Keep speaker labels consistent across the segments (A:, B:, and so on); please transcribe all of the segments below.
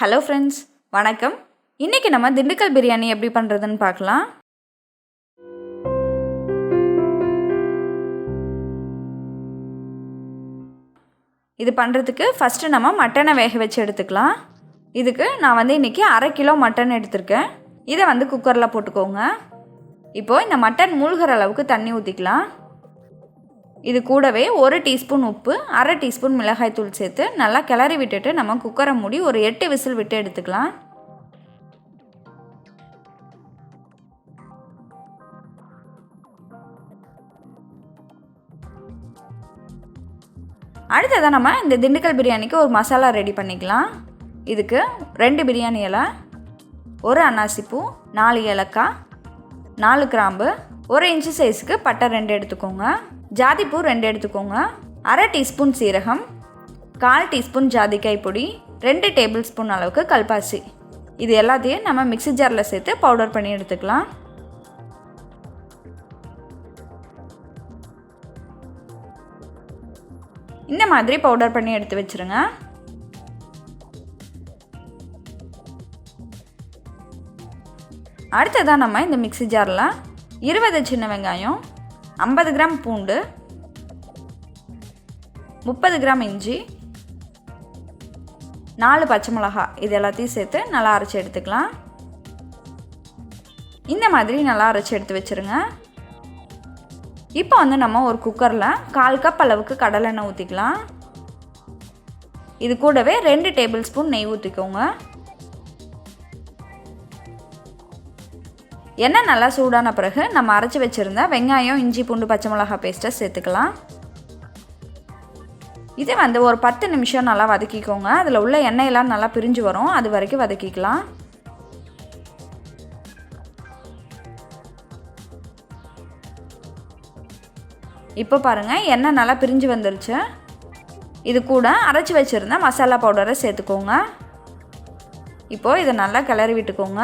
A: Hello friends, வணக்கம். இன்றைக்கி நம்ம திண்டுக்கல் பிரியாணி எப்படி பண்ணுறதுன்னு பார்க்கலாம். இது பண்ணுறதுக்கு ஃபஸ்ட்டு நம்ம மட்டனை வேக வச்சு எடுத்துக்கலாம். இதுக்கு நான் இன்றைக்கி 1/2 கிலோ மட்டன் எடுத்திருக்கேன். இதை குக்கரில் போட்டுக்கோங்க. இப்போது இந்த மட்டன் மூழ்கிற அளவுக்கு தண்ணி ஊற்றிக்கலாம். இது கூடவே 1 டீஸ்பூன் உப்பு, 1/2 டீஸ்பூன் மிளகாய் தூள் சேர்த்து நல்லா கிளறி விட்டுட்டு நம்ம குக்கரை மூடி ஒரு 8 விசில் விட்டு எடுத்துக்கலாம். அடுத்ததான் நம்ம இந்த திண்டுக்கல் பிரியாணிக்கு ஒரு மசாலா ரெடி பண்ணிக்கலாம். இதுக்கு 2 பிரியாணி இலை, 1 அன்னாசிப்பூ, 4 ஏலக்காய், 4 கிராம்பு, 1 இன்ச்சு சைஸுக்கு பட்டை 2 எடுத்துக்கோங்க, ஜாதிப்பூ 2 எடுத்துக்கோங்க, 1/2 டீஸ்பூன் சீரகம், 1/4 டீஸ்பூன் ஜாதிக்காய் பொடி, 2 டேபிள் ஸ்பூன் அளவுக்கு கல்பாசி. இது எல்லாத்தையும் நம்ம மிக்ஸி ஜாரில் சேர்த்து பவுடர் பண்ணி எடுத்துக்கலாம். இந்த மாதிரி பவுடர் பண்ணி எடுத்து வச்சுருங்க. அடுத்ததான் நம்ம இந்த மிக்ஸி ஜாரில் 20 சின்ன வெங்காயம், 50 கிராம் பூண்டு, 30 கிராம் இஞ்சி, 4 பச்சை மிளகாய் இது எல்லாத்தையும் சேர்த்து நல்லா அரைச்சி எடுத்துக்கலாம். இந்த மாதிரி நல்லா அரைச்சி எடுத்து வச்சுருங்க. இப்போ நம்ம ஒரு குக்கரில் 1/4 கப் அளவுக்கு கடலெண்ணெய் ஊற்றிக்கலாம். இது கூடவே 2 டேபிள் ஸ்பூன் நெய் ஊற்றிக்கோங்க. எண்ணெய் நல்லா சூடான பிறகு நம்ம அரைச்சி வச்சுருந்த வெங்காயம், இஞ்சி, பூண்டு, பச்சை மிளகாய் பேஸ்ட்டை சேர்த்துக்கலாம். இதை ஒரு 10 நிமிஷம் நல்லா வதக்கிக்கோங்க. அதில் உள்ள எண்ணெயெல்லாம் நல்லா பிரிஞ்சு வரும், அது வரைக்கும் வதக்கிக்கலாம். இப்போ பாருங்கள், எண்ணெய் நல்லா பிரிஞ்சு வந்துருச்சு. இது கூட அரைச்சி வச்சுருந்த மசாலா பவுடரை சேர்த்துக்கோங்க. இப்போது இதை நல்லா கிளறி விட்டுக்கோங்க.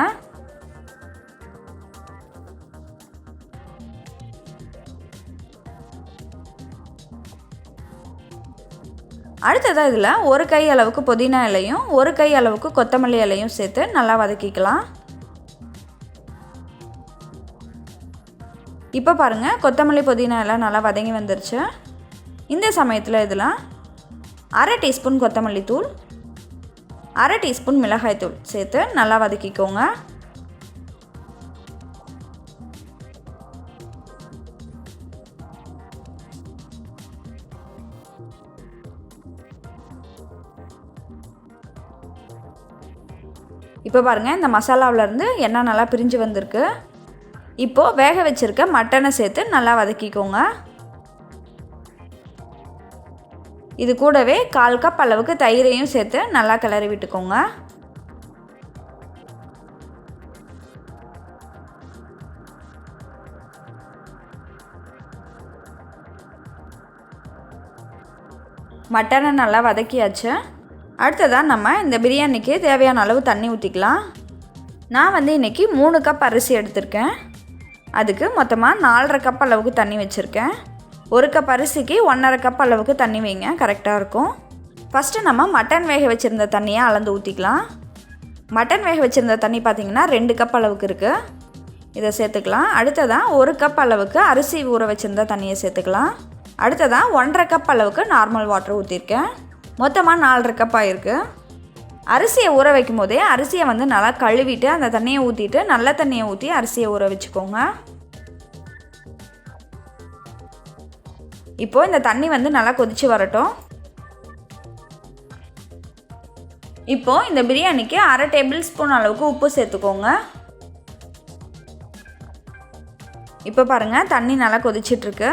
A: அடுத்ததாக இதில் 1 கை அளவுக்கு புதினா இலையும் 1 கை அளவுக்கு கொத்தமல்லி இலையும் சேர்த்து நல்லா வதக்கிக்கலாம். இப்போ பாருங்கள், கொத்தமல்லி புதினா இலை நல்லா வதங்கி வந்துருச்சு. இந்த சமயத்தில் இதில் 1/2 டீஸ்பூன் கொத்தமல்லி தூள், 1/2 டீஸ்பூன் மிளகாய் தூள் சேர்த்து நல்லா வதக்கிக்கோங்க. இப்போ பாருங்கள், இந்த மசாலாவிலேருந்து எண்ணெய் நல்லா பிரிஞ்சு வந்திருக்கு. இப்போது வேக வச்சுருக்க மட்டனை சேர்த்து நல்லா வதக்கிக்கோங்க. இது கூடவே 1/4 கப் அளவுக்கு தயிரையும் சேர்த்து நல்லா கிளறி விட்டுக்கோங்க. மட்டனை நல்லா வதக்கியாச்சு. அடுத்ததாக நம்ம இந்த பிரியாணிக்கு தேவையான அளவு தண்ணி ஊற்றிக்கலாம். நான் இன்றைக்கி 3 கப் அரிசி எடுத்திருக்கேன். அதுக்கு மொத்தமாக 4.5 கப் அளவுக்கு தண்ணி வச்சுருக்கேன். 1 கப் அரிசிக்கு 1.5 கப் அளவுக்கு தண்ணி வைங்க, கரெக்டாக இருக்கும். ஃபஸ்ட்டு நம்ம மட்டன் வேக வச்சுருந்த தண்ணியை அளந்து ஊற்றிக்கலாம். மட்டன் வேக வச்சுருந்த தண்ணி பார்த்திங்கன்னா 2 கப் அளவுக்கு இருக்குது. இதை சேர்த்துக்கலாம். அடுத்ததாக 1 கப் அளவுக்கு அரிசி ஊற வச்சுருந்த தண்ணியை சேர்த்துக்கலாம். அடுத்ததாக 1.5 கப் அளவுக்கு நார்மல் வாட்டர் ஊற்றிருக்கேன். மொத்தமாக 4.5 கப் ஆகிருக்கு. அரிசியை ஊற வைக்கும் போதே அரிசியை நல்லா கழுவிட்டு அந்த தண்ணியை ஊற்றிட்டு நல்ல தண்ணியை ஊற்றி அரிசியை ஊற வச்சுக்கோங்க. இப்போது இந்த தண்ணி நல்லா கொதித்து வரட்டும். இப்போது இந்த பிரியாணிக்கு 1/2 டேபிள் ஸ்பூன் அளவுக்கு உப்பு சேர்த்துக்கோங்க. இப்போ பாருங்கள், தண்ணி நல்லா கொதிச்சிட்ருக்கு.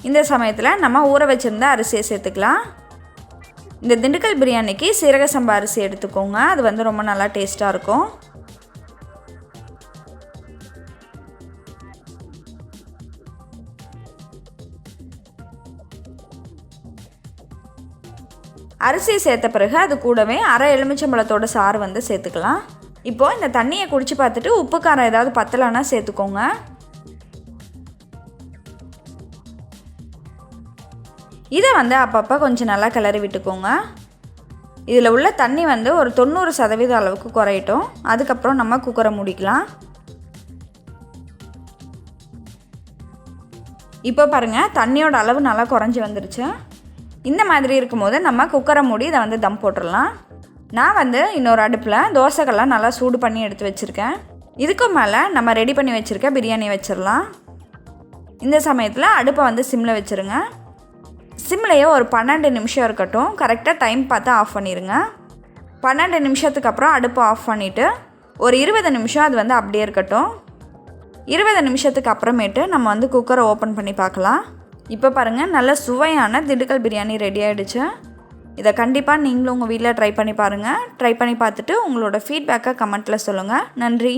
A: இந்த சமயத்தில் நம்ம ஊற வச்சுருந்த அரிசியை சேர்த்துக்கலாம். இந்த திண்டுக்கல் பிரியாணிக்கு சீரக சம்பா அரிசி எடுத்துக்கோங்க. அது ரொம்ப நல்லா டேஸ்ட்டாக இருக்கும். அரிசி சேர்த்த பிறகு அது கூடவே 1/2 எலுமிச்சம்பழத்தோட சாறு சேர்த்துக்கலாம். இப்போது இந்த தண்ணியை குடித்து பார்த்துட்டு உப்பு காரம் ஏதாவது பத்தலைன்னா சேர்த்துக்கோங்க. இதை அப்பப்போ கொஞ்சம் நல்லா கிளறி விட்டுக்கோங்க. இதில் உள்ள தண்ணி வந்து ஒரு 90% அளவுக்கு குறையட்டும். அதுக்கப்புறம் நம்ம குக்கரை மூடிக்கலாம். இப்போ பாருங்கள், தண்ணியோட அளவு நல்லா குறைஞ்சி வந்துருச்சு. இந்த மாதிரி இருக்கும்போது நம்ம குக்கரை மூடி இதை வந்து தம் போட்டுடலாம். நான் வந்து இன்னொரு அடுப்பில் தோசைகள்லாம் நல்லா சூடு பண்ணி எடுத்து வச்சுருக்கேன். இதுக்கு மேலே நம்ம ரெடி பண்ணி வச்சுருக்க பிரியாணி வச்சிடலாம். இந்த சமயத்தில் அடுப்பை வந்து சிம்மில் வச்சுருங்க. சிம்லையே ஒரு 12 நிமிஷம் இருக்கட்டும். கரெக்டாக டைம் பார்த்து ஆஃப் பண்ணிடுங்க. 12 நிமிஷத்துக்கு அப்புறம் அடுப்பை ஆஃப் பண்ணிவிட்டு ஒரு 20 நிமிஷம் அது வந்து அப்படியே இருக்கட்டும். 20 நிமிஷத்துக்கு அப்புறமேட்டு நம்ம வந்து குக்கரை ஓப்பன் பண்ணி பார்க்கலாம். இப்போ பாருங்கள், நல்ல சுவையான திண்டுக்கல் பிரியாணி ரெடி ஆகிடுச்சு. இதை கண்டிப்பாக நீங்களும் உங்கள் வீட்டில் ட்ரை பண்ணி பாருங்கள். ட்ரை பண்ணி பார்த்துட்டு உங்களோட ஃபீட்பேக்கை கமெண்ட்டில் சொல்லுங்கள். நன்றி.